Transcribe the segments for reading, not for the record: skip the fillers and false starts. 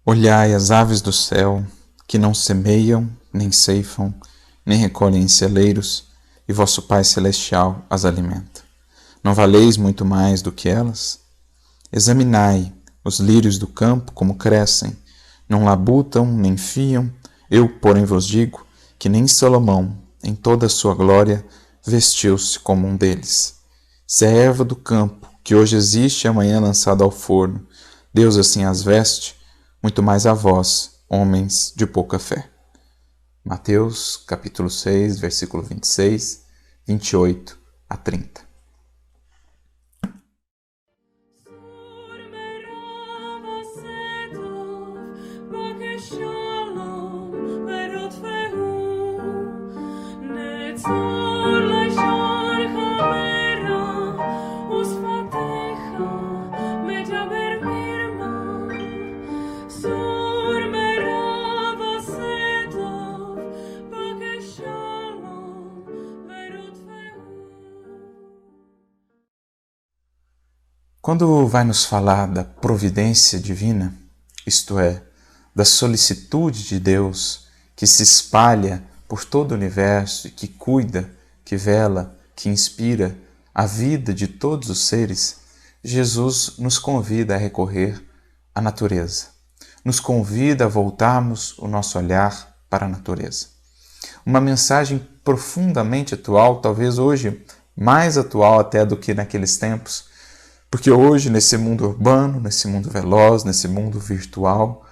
Olhai as aves do céu, que não semeiam, nem ceifam, nem recolhem em celeiros, e vosso Pai Celestial as alimenta. Não valeis muito mais do que elas? Examinai os lírios do campo como crescem, não labutam nem fiam. Eu, porém, vos digo que nem Salomão, em toda a sua glória, vestiu-se como um deles. Se a erva do campo, que hoje existe e amanhã lançada ao forno, Deus assim as veste, muito mais a vós, homens de pouca fé. Mateus, capítulo 6, versículo 26, 28 a 30. Quando vai nos falar da providência divina, isto é, da solicitude de Deus que se espalha por todo o universo e que cuida, que vela, que inspira a vida de todos os seres, Jesus nos convida a recorrer à natureza. Nos convida a voltarmos o nosso olhar para a natureza. Uma mensagem profundamente atual, talvez hoje mais atual até do que naqueles tempos, porque hoje, nesse mundo urbano, nesse mundo veloz, nesse mundo virtual,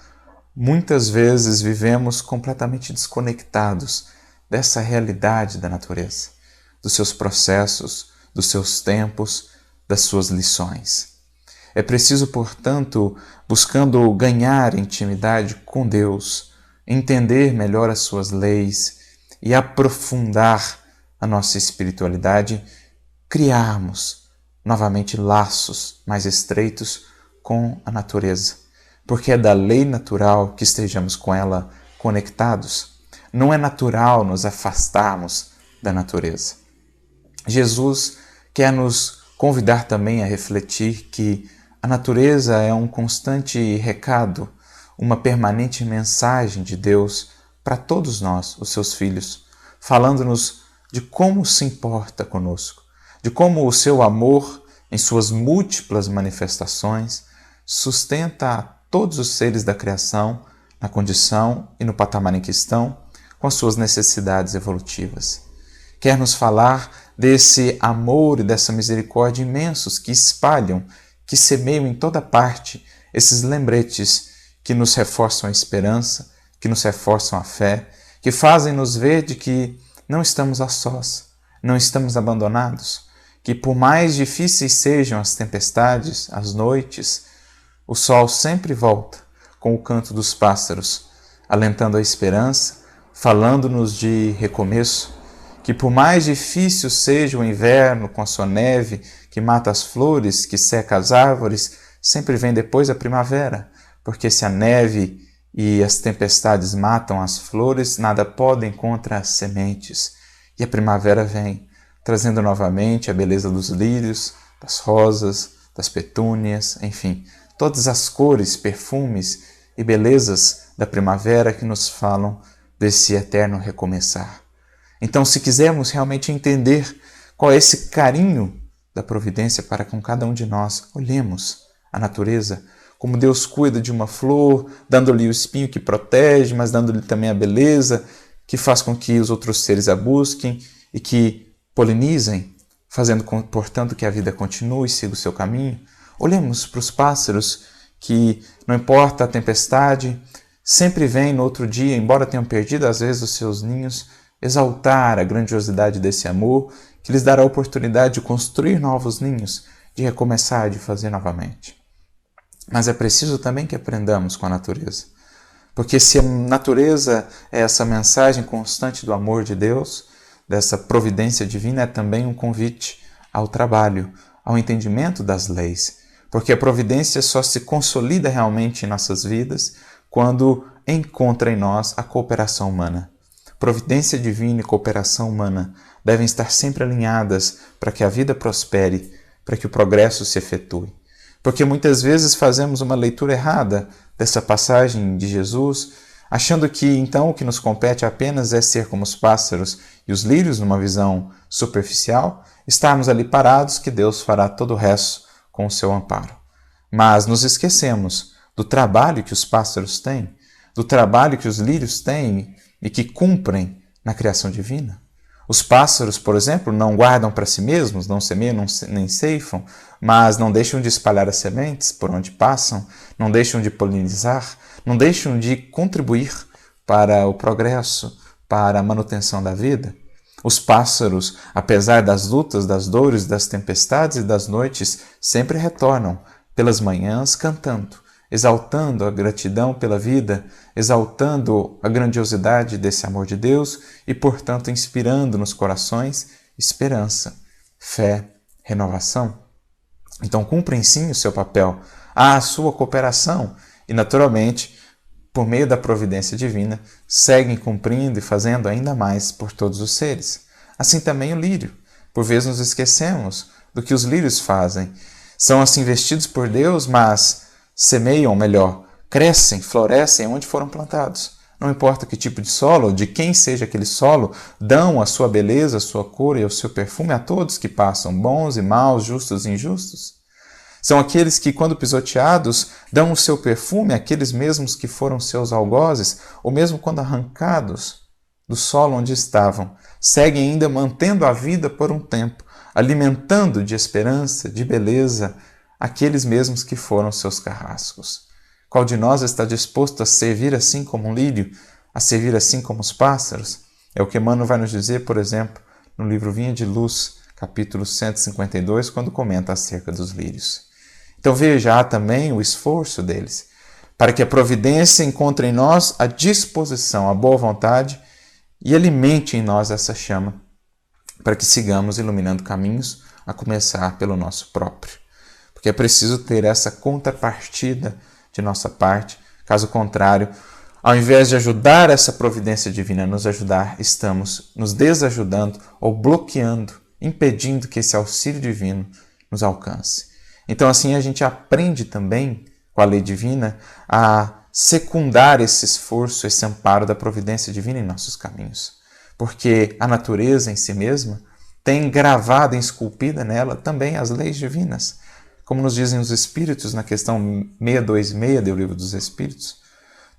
muitas vezes vivemos completamente desconectados dessa realidade da natureza, dos seus processos, dos seus tempos, das suas lições. É preciso, portanto, buscando ganhar intimidade com Deus, entender melhor as suas leis e aprofundar a nossa espiritualidade, criarmos novamente laços mais estreitos com a natureza, porque é da lei natural que estejamos com ela conectados. Não é natural nos afastarmos da natureza. Jesus quer nos convidar também a refletir que a natureza é um constante recado, uma permanente mensagem de Deus para todos nós, os seus filhos, falando-nos de como se importa conosco, de como o seu amor, em suas múltiplas manifestações, sustenta a todos os seres da criação na condição e no patamar em que estão, com as suas necessidades evolutivas. Quer nos falar desse amor e dessa misericórdia imensos que espalham, que semeiam em toda parte esses lembretes que nos reforçam a esperança, que nos reforçam a fé, que fazem-nos ver de que não estamos a sós, não estamos abandonados, que por mais difíceis sejam as tempestades, as noites, o sol sempre volta com o canto dos pássaros, alentando a esperança, falando-nos de recomeço, que por mais difícil seja o inverno com a sua neve, que mata as flores, que seca as árvores, sempre vem depois a primavera, porque se a neve e as tempestades matam as flores, nada podem contra as sementes, e a primavera vem, trazendo novamente a beleza dos lírios, das rosas, das petúnias, enfim, todas as cores, perfumes e belezas da primavera que nos falam desse eterno recomeçar. Então, se quisermos realmente entender qual é esse carinho da providência para com cada um de nós, olhemos a natureza, como Deus cuida de uma flor, dando-lhe o espinho que protege, mas dando-lhe também a beleza que faz com que os outros seres a busquem e que polinizem, fazendo, portanto, que a vida continue e siga o seu caminho. Olhemos para os pássaros que, não importa a tempestade, sempre vêm no outro dia, embora tenham perdido às vezes os seus ninhos, exaltar a grandiosidade desse amor que lhes dará a oportunidade de construir novos ninhos, de recomeçar, de fazer novamente. Mas é preciso também que aprendamos com a natureza, porque se a natureza é essa mensagem constante do amor de Deus, dessa providência divina, é também um convite ao trabalho, ao entendimento das leis, porque a providência só se consolida realmente em nossas vidas quando encontra em nós a cooperação humana. Providência divina e cooperação humana devem estar sempre alinhadas para que a vida prospere, para que o progresso se efetue. Porque muitas vezes fazemos uma leitura errada dessa passagem de Jesus, achando que então o que nos compete apenas é ser como os pássaros e os lírios numa visão superficial, estarmos ali parados que Deus fará todo o resto com o seu amparo. Mas nos esquecemos do trabalho que os pássaros têm, do trabalho que os lírios têm e que cumprem na criação divina. Os pássaros, por exemplo, não guardam para si mesmos, não semeiam, nem ceifam, mas não deixam de espalhar as sementes por onde passam, não deixam de polinizar, não deixam de contribuir para o progresso, para a manutenção da vida. Os pássaros, apesar das lutas, das dores, das tempestades e das noites, sempre retornam pelas manhãs cantando, exaltando a gratidão pela vida, exaltando a grandiosidade desse amor de Deus e, portanto, inspirando nos corações esperança, fé, renovação. Então, cumprem sim o seu papel, há a sua cooperação e, naturalmente, por meio da providência divina, seguem cumprindo e fazendo ainda mais por todos os seres. Assim também o lírio. Por vezes nos esquecemos do que os lírios fazem. São assim vestidos por Deus, mas semeiam melhor, crescem, florescem onde foram plantados. Não importa que tipo de solo, de quem seja aquele solo, dão a sua beleza, a sua cor e o seu perfume a todos que passam, bons e maus, justos e injustos. São aqueles que, quando pisoteados, dão o seu perfume àqueles mesmos que foram seus algozes, ou mesmo quando arrancados do solo onde estavam, seguem ainda mantendo a vida por um tempo, alimentando de esperança, de beleza, aqueles mesmos que foram seus carrascos. Qual de nós está disposto a servir assim como um lírio, a servir assim como os pássaros? É o que Emmanuel vai nos dizer, por exemplo, no livro Vinha de Luz, capítulo 152, quando comenta acerca dos lírios. Então veja, há também o esforço deles, para que a providência encontre em nós a disposição, a boa vontade e alimente em nós essa chama, para que sigamos iluminando caminhos, a começar pelo nosso próprio. Porque é preciso ter essa contrapartida de nossa parte. Caso contrário, ao invés de ajudar essa providência divina a nos ajudar, estamos nos desajudando ou bloqueando, impedindo que esse auxílio divino nos alcance. Então assim a gente aprende também, com a lei divina, a secundar esse esforço, esse amparo da providência divina em nossos caminhos. Porque a natureza em si mesma tem gravada e esculpida nela também as leis divinas. Como nos dizem os Espíritos na questão 626 do Livro dos Espíritos,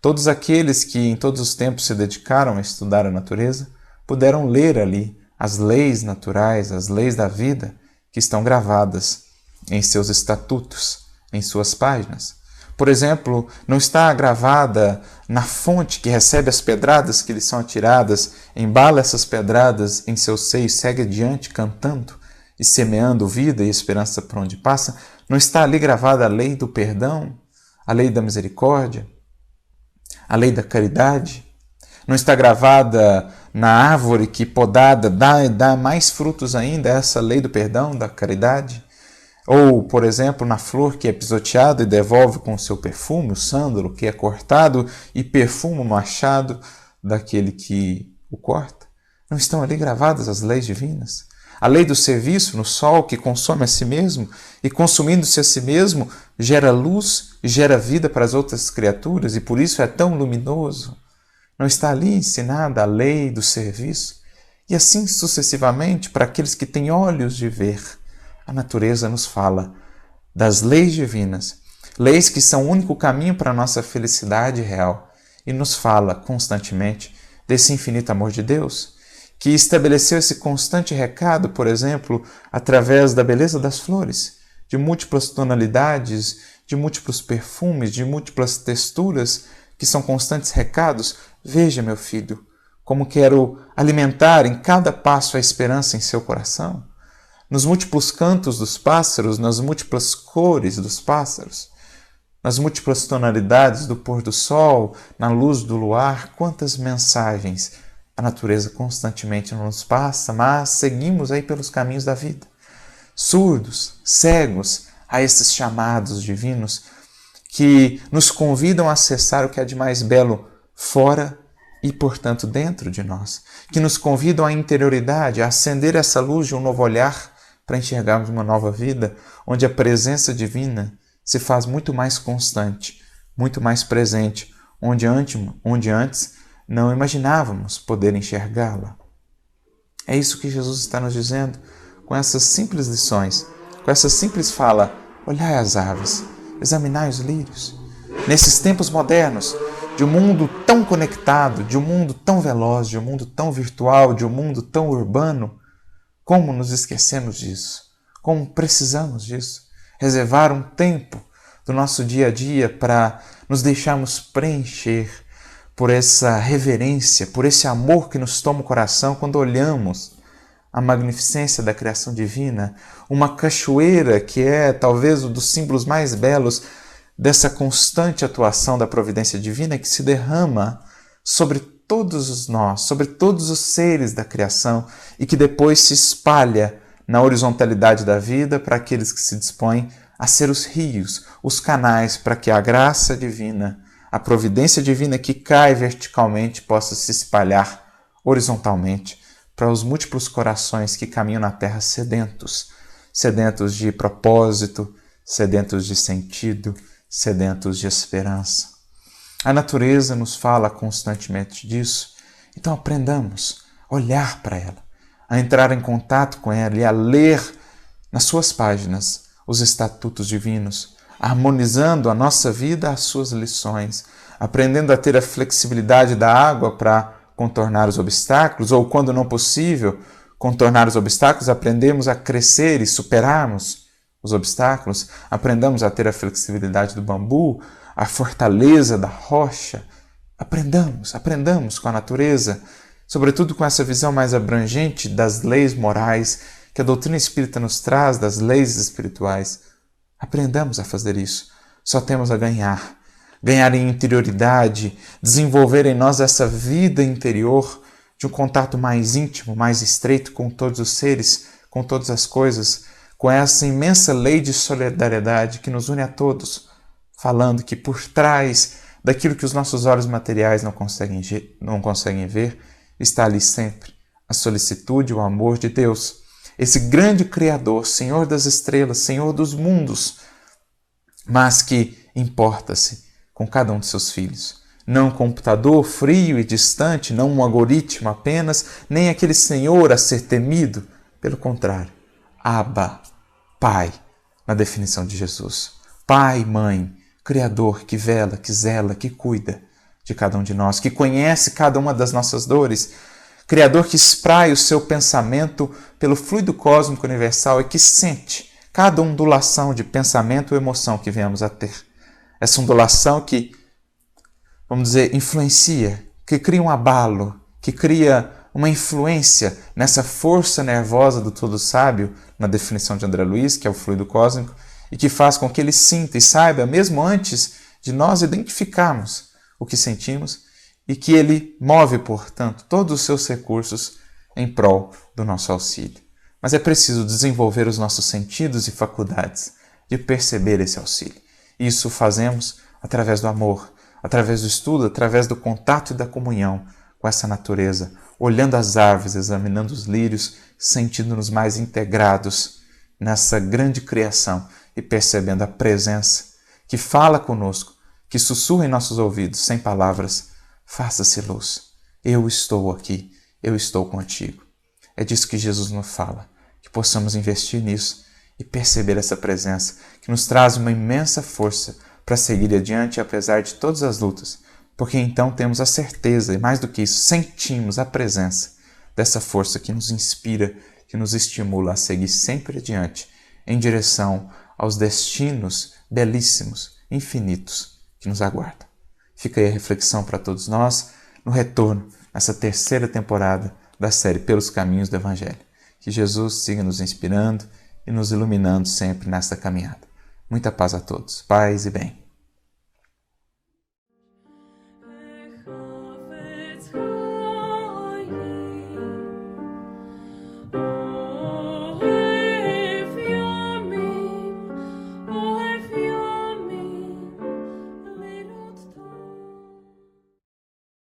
todos aqueles que em todos os tempos se dedicaram a estudar a natureza puderam ler ali as leis naturais, as leis da vida que estão gravadas em seus estatutos, em suas páginas. Por exemplo, não está gravada na fonte que recebe as pedradas que lhe são atiradas, embala essas pedradas em seu seio, segue adiante cantando e semeando vida e esperança por onde passa. Não está ali gravada a lei do perdão, a lei da misericórdia, a lei da caridade? Não está gravada na árvore que podada dá mais frutos ainda, essa lei do perdão, da caridade? Ou, por exemplo, na flor que é pisoteada e devolve com o seu perfume, o sândalo que é cortado e perfuma o machado daquele que o corta? Não estão ali gravadas as leis divinas? A lei do serviço no sol que consome a si mesmo e, consumindo-se a si mesmo, gera luz e gera vida para as outras criaturas e por isso é tão luminoso. Não está ali ensinada a lei do serviço? E assim sucessivamente, para aqueles que têm olhos de ver, a natureza nos fala das leis divinas, leis que são o único caminho para a nossa felicidade real, e nos fala constantemente desse infinito amor de Deus, que estabeleceu esse constante recado, por exemplo, através da beleza das flores, de múltiplas tonalidades, de múltiplos perfumes, de múltiplas texturas, que são constantes recados. Veja, meu filho, como quero alimentar em cada passo a esperança em seu coração. Nos múltiplos cantos dos pássaros, nas múltiplas cores dos pássaros, nas múltiplas tonalidades do pôr do sol, na luz do luar, quantas mensagens a natureza constantemente nos passa, mas seguimos aí pelos caminhos da vida, surdos, cegos a esses chamados divinos que nos convidam a acessar o que há de mais belo fora e, portanto, dentro de nós, que nos convidam à interioridade, a acender essa luz de um novo olhar para enxergarmos uma nova vida, onde a presença divina se faz muito mais constante muito mais presente, onde antes não imaginávamos poder enxergá-la. É isso que Jesus está nos dizendo com essas simples lições, com essa simples fala: olhai as aves, examinai os lírios. Nesses tempos modernos, de um mundo tão conectado, de um mundo tão veloz, de um mundo tão virtual, de um mundo tão urbano, como nos esquecemos disso? Como precisamos disso? Reservar um tempo do nosso dia a dia para nos deixarmos preencher por essa reverência, por esse amor que nos toma o coração quando olhamos a magnificência da criação divina, uma cachoeira que é talvez um dos símbolos mais belos dessa constante atuação da providência divina que se derrama sobre todos nós, sobre todos os seres da criação e que depois se espalha na horizontalidade da vida para aqueles que se dispõem a ser os rios, os canais para que a graça divina, a providência divina que cai verticalmente possa se espalhar horizontalmente para os múltiplos corações que caminham na terra sedentos de propósito, sedentos de sentido, sedentos de esperança. A natureza nos fala constantemente disso, então aprendamos a olhar para ela, a entrar em contato com ela e a ler nas suas páginas os estatutos divinos, harmonizando a nossa vida às suas lições, aprendendo a ter a flexibilidade da água para contornar os obstáculos, ou, quando não possível, contornar os obstáculos, aprendemos a crescer e superarmos os obstáculos, aprendamos a ter a flexibilidade do bambu, a fortaleza da rocha. Aprendamos com a natureza, sobretudo com essa visão mais abrangente das leis morais que a doutrina espírita nos traz, das leis espirituais. Aprendamos a fazer isso. Só temos a ganhar em interioridade, desenvolver em nós essa vida interior de um contato mais íntimo, mais estreito com todos os seres, com todas as coisas, com essa imensa lei de solidariedade que nos une a todos, falando que por trás daquilo que os nossos olhos materiais não conseguem ver, está ali sempre a solicitude e o amor de Deus, esse grande Criador, Senhor das estrelas, Senhor dos mundos, mas que importa-se com cada um de seus filhos. Não um computador frio e distante, não um algoritmo apenas, nem aquele Senhor a ser temido. Pelo contrário, Abba, Pai, na definição de Jesus. Pai, Mãe, Criador que vela, que zela, que cuida de cada um de nós, que conhece cada uma das nossas dores, Criador que espraia o seu pensamento pelo fluido cósmico universal e que sente cada ondulação de pensamento ou emoção que venhamos a ter. Essa ondulação que, vamos dizer, influencia, que cria um abalo, que cria uma influência nessa força nervosa do todo sábio, na definição de André Luiz, que é o fluido cósmico, e que faz com que ele sinta e saiba, mesmo antes de nós identificarmos o que sentimos, e que ele move, portanto, todos os seus recursos em prol do nosso auxílio. Mas é preciso desenvolver os nossos sentidos e faculdades de perceber esse auxílio. Isso fazemos através do amor, através do estudo, através do contato e da comunhão com essa natureza, olhando as árvores, examinando os lírios, sentindo-nos mais integrados nessa grande criação e percebendo a presença que fala conosco, que sussurra em nossos ouvidos, sem palavras: faça-se luz, eu estou aqui, eu estou contigo. É disso que Jesus nos fala, que possamos investir nisso e perceber essa presença que nos traz uma imensa força para seguir adiante apesar de todas as lutas, porque então temos a certeza, e mais do que isso, sentimos a presença dessa força que nos inspira, que nos estimula a seguir sempre adiante, em direção aos destinos belíssimos, infinitos, que nos aguardam. Fica aí a reflexão para todos nós, no retorno, nessa terceira temporada da série Pelos Caminhos do Evangelho. Que Jesus siga nos inspirando e nos iluminando sempre nesta caminhada. Muita paz a todos. Paz e bem.